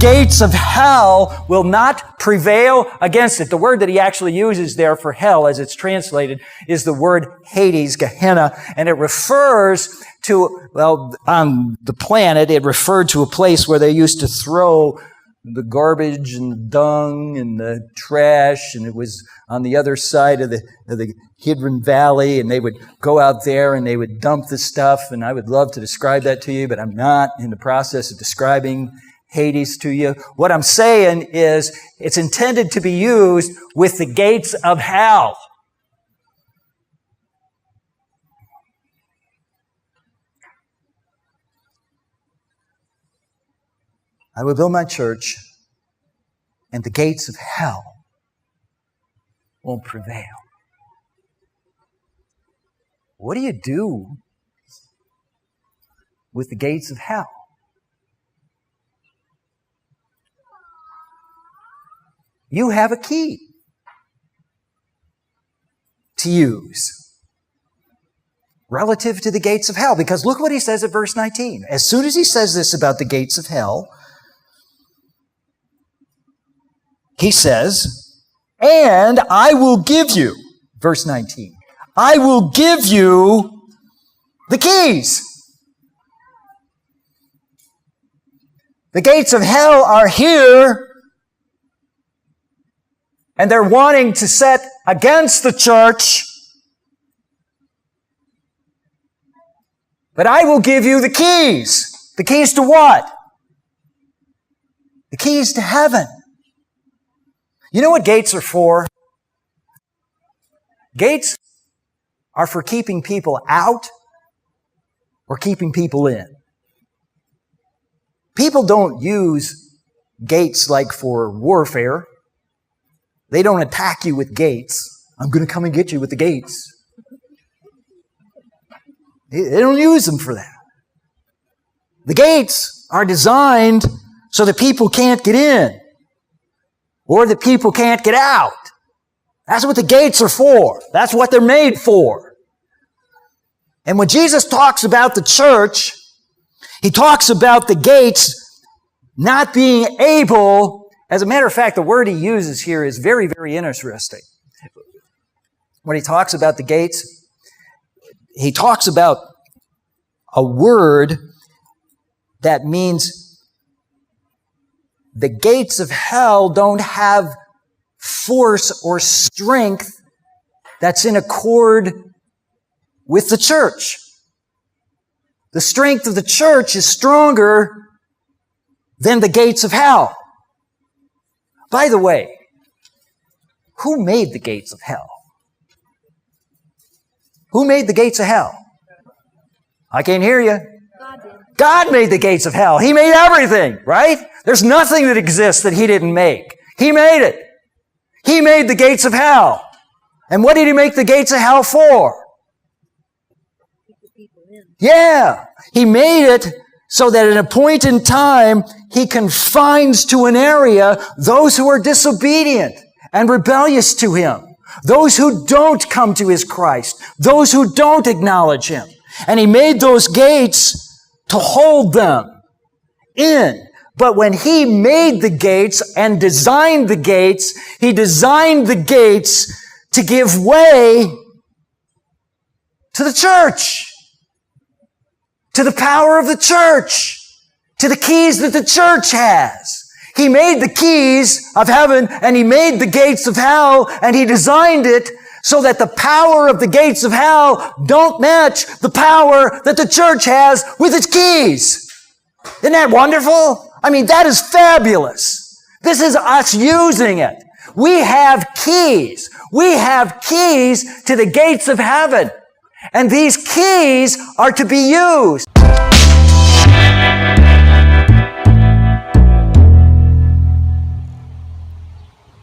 gates of hell will not prevail against it. The word that he actually uses there for hell, as it's translated, is the word Hades, Gehenna, and it refers to, well, on the planet, it referred to a place where they used to throw the garbage and the dung and the trash, and it was on the other side of the Kidron Valley, and they would go out there and they would dump the stuff, and I would love to describe that to you, but I'm not in the process of describing Hades to you. What I'm saying is it's intended to be used with the gates of hell. I will build my church, and the gates of hell won't prevail. What do you do with the gates of hell? You have a key to use relative to the gates of hell. Because look what he says at verse 19. As soon as he says this about the gates of hell, he says, and I will give you, verse 19, I will give you the keys. The gates of hell are here, and they're wanting to set against the church. But I will give you the keys. The keys to what? The keys to heaven. You know what gates are for? Gates are for keeping people out or keeping people in. People don't use gates like for warfare. They don't attack you with gates. I'm going to come and get you with the gates. They don't use them for that. The gates are designed so that people can't get in or that people can't get out. That's what the gates are for. That's what they're made for. And when Jesus talks about the church, he talks about the gates not being able. As a matter of fact, the word he uses here is very, very interesting. When he talks about the gates, he talks about a word that means the gates of hell don't have force or strength that's in accord with the church. The strength of the church is stronger than the gates of hell. By the way, who made the gates of hell? Who made the gates of hell? I can't hear you. God made the gates of hell. He made everything, right? There's nothing that exists that He didn't make. He made it. He made the gates of hell. And what did He make the gates of hell for? Yeah. He made it so that at a point in time, He confines to an area those who are disobedient and rebellious to Him. Those who don't come to His Christ. Those who don't acknowledge Him. And He made those gates to hold them in. But when He made the gates and designed the gates, He designed the gates to give way to the church, to the power of the church, to the keys that the church has. He made the keys of heaven and He made the gates of hell, and He designed it so that the power of the gates of hell don't match the power that the church has with its keys. Isn't that wonderful? I mean, that is fabulous. This is us using it. We have keys. We have keys to the gates of heaven. And these keys are to be used.